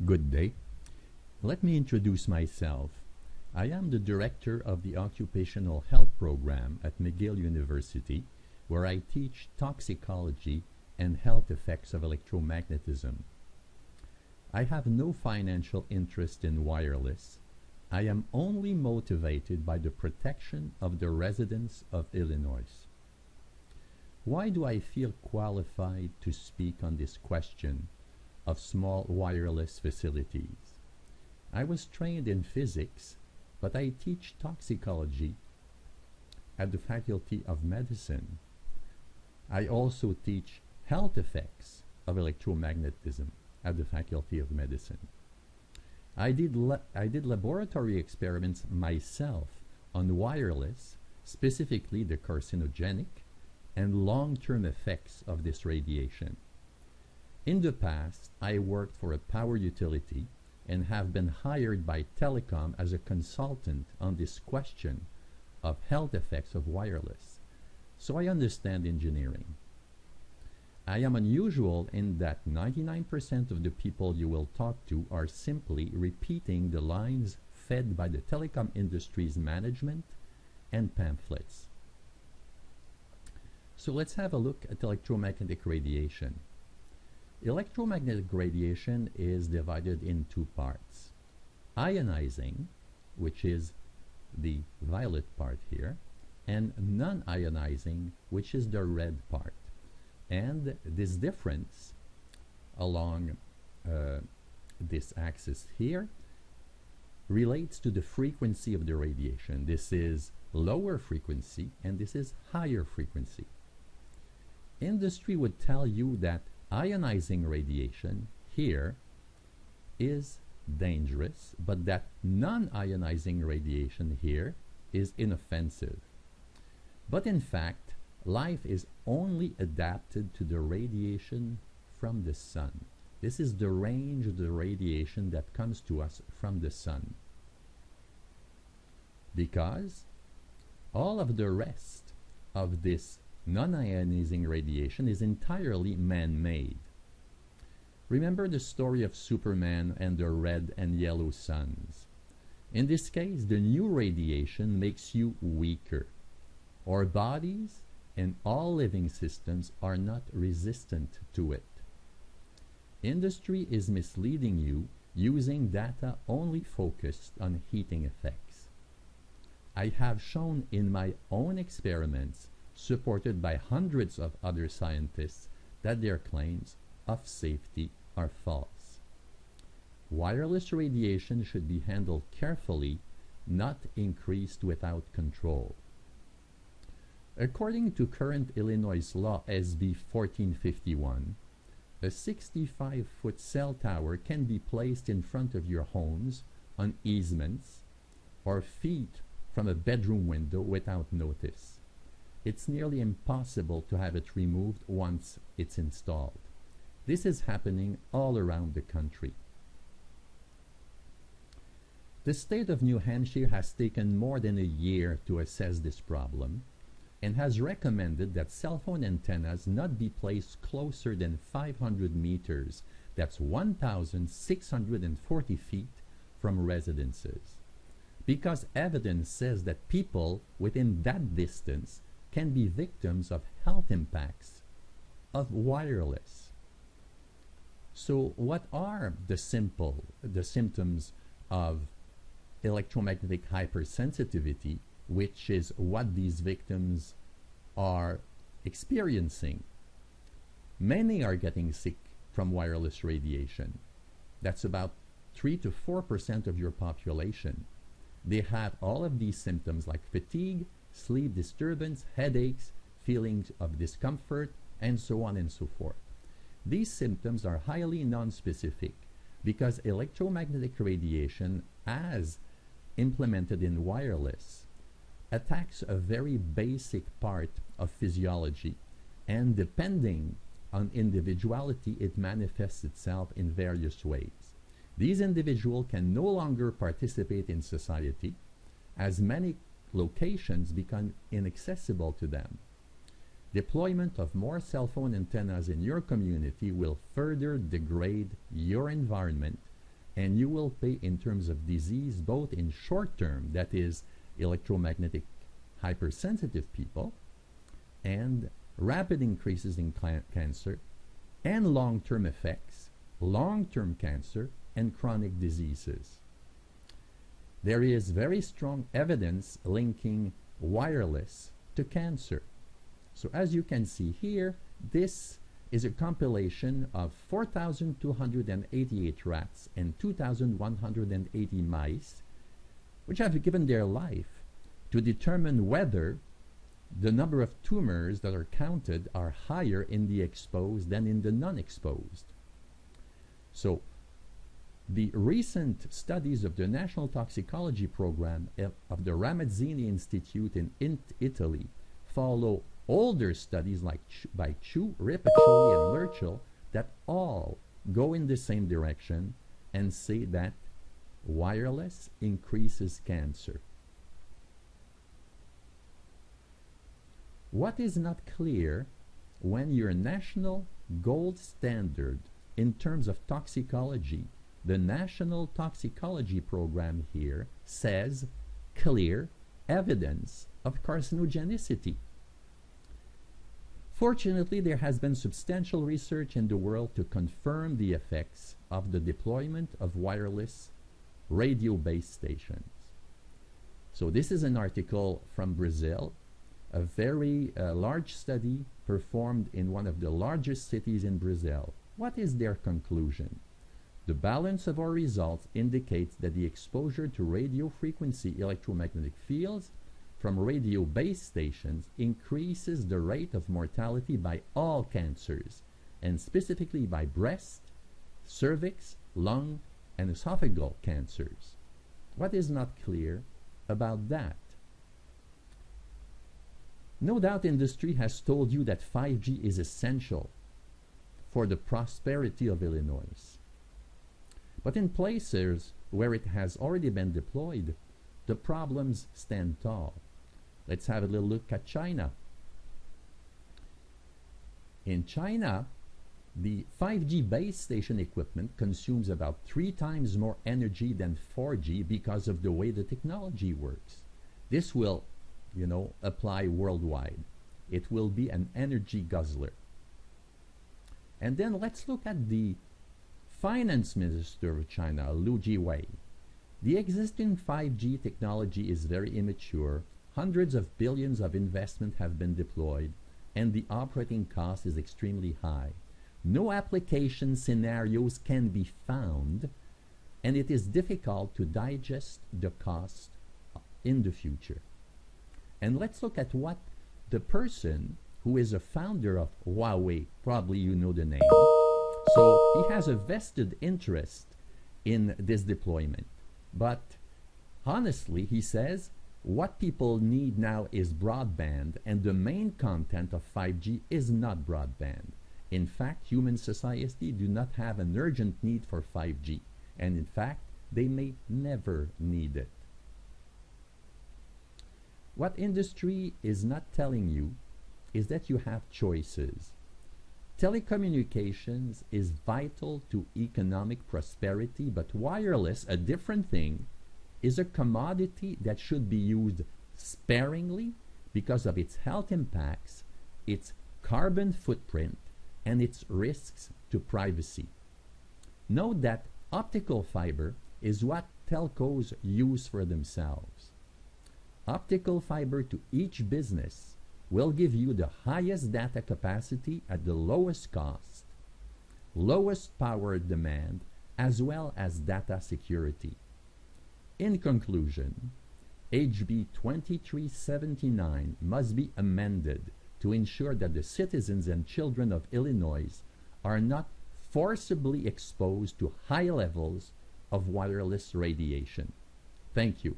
Good day. Let me introduce myself. I am the director of the Occupational Health Program at McGill University, where I teach toxicology and health effects of electromagnetism. I have no financial interest in wireless. I am only motivated by the protection of the residents of Illinois. Why do I feel qualified to speak on this question of small wireless facilities? I was trained in physics, but I teach toxicology at the Faculty of Medicine. I also teach health effects of electromagnetism at the Faculty of Medicine. I did laboratory experiments myself on wireless, specifically the carcinogenic and long-term effects of this radiation. In the past, I worked for a power utility and have been hired by Telecom as a consultant on this question of health effects of wireless. So I understand engineering. I am unusual in that 99% of the people you will talk to are simply repeating the lines fed by the telecom industry's management and pamphlets. So let's have a look at electromagnetic radiation. Electromagnetic radiation is divided in two parts. Ionizing, which is the violet part here, and non-ionizing, which is the red part. And this difference along this axis here relates to the frequency of the radiation. This is lower frequency and this is higher frequency. Industry would tell you that ionizing radiation here is dangerous, but that non-ionizing radiation here is inoffensive. But in fact, life is only adapted to the radiation from the sun. This is the range of the radiation that comes to us from the sun. Because all of the rest of this non-ionizing radiation is entirely man-made. Remember the story of Superman and the red and yellow suns. In this case, the new radiation makes you weaker. Our bodies and all living systems are not resistant to it. Industry is misleading you using data only focused on heating effects. I have shown in my own experiments, supported by hundreds of other scientists, that their claims of safety are false. Wireless radiation should be handled carefully, not increased without control. According to current Illinois law SB 1451, a 65-foot cell tower can be placed in front of your homes on easements or feet from a bedroom window without notice. It's nearly impossible to have it removed once it's installed. This is happening all around the country. The state of New Hampshire has taken more than a year to assess this problem and has recommended that cell phone antennas not be placed closer than 500 meters, that's 1,640 feet, from residences, because evidence says that people within that distance can be victims of health impacts of wireless. So what are the symptoms of electromagnetic hypersensitivity, which is what these victims are experiencing? Many are getting sick from wireless radiation. That's about 3 to 4% of your population. They have all of these symptoms like fatigue, sleep disturbance, headaches, feelings of discomfort, and so on and so forth. These symptoms are highly nonspecific because electromagnetic radiation, as implemented in wireless, attacks a very basic part of physiology, and depending on individuality, it manifests itself in various ways. These individuals can no longer participate in society, as many locations become inaccessible to them. Deployment of more cell phone antennas in your community will further degrade your environment and you will pay in terms of disease, both in short term, that is electromagnetic hypersensitive people, and rapid increases in cancer, and long-term effects, long-term cancer, and chronic diseases. There is very strong evidence linking wireless to cancer. So as you can see here, this is a compilation of 4,288 rats and 2,180 mice, which have given their life to determine whether the number of tumors that are counted are higher in the exposed than in the non-exposed. So the recent studies of the National Toxicology Program of the Ramazzini Institute in Italy follow older studies like by Chu, Ripaccioli, and Lurchel that all go in the same direction and say that wireless increases cancer. What is not clear when your national gold standard in terms of toxicology, the National Toxicology Program here says clear evidence of carcinogenicity. Fortunately, there has been substantial research in the world to confirm the effects of the deployment of wireless radio base stations. So this is an article from Brazil, a very large study performed in one of the largest cities in Brazil. What is their conclusion? The balance of our results indicates that the exposure to radio frequency electromagnetic fields from radio base stations increases the rate of mortality by all cancers, and specifically by breast, cervix, lung, and esophageal cancers. What is not clear about that? No doubt industry has told you that 5G is essential for the prosperity of Illinois. But in places where it has already been deployed, the problems stand tall. Let's have a little look at China. In China, the 5G base station equipment consumes about 3 times more energy than 4G because of the way the technology works. This will, apply worldwide. It will be an energy guzzler. And then let's look at the Finance Minister of China, Liu Jiwei. The existing 5G technology is very immature. Hundreds of billions of investment have been deployed, and the operating cost is extremely high. No application scenarios can be found, and it is difficult to digest the cost in the future. And let's look at what the person who is a founder of Huawei, probably you know the name, so he has a vested interest in this deployment. But honestly, he says, what people need now is broadband, and the main content of 5G is not broadband. In fact, human society do not have an urgent need for 5G, and in fact, they may never need it. What industry is not telling you is that you have choices. Telecommunications is vital to economic prosperity, but wireless, a different thing, is a commodity that should be used sparingly because of its health impacts, its carbon footprint, and its risks to privacy. Note that optical fiber is what telcos use for themselves. Optical fiber to each business will give you the highest data capacity at the lowest cost, lowest power demand, as well as data security. In conclusion, HB 2379 must be amended to ensure that the citizens and children of Illinois are not forcibly exposed to high levels of wireless radiation. Thank you.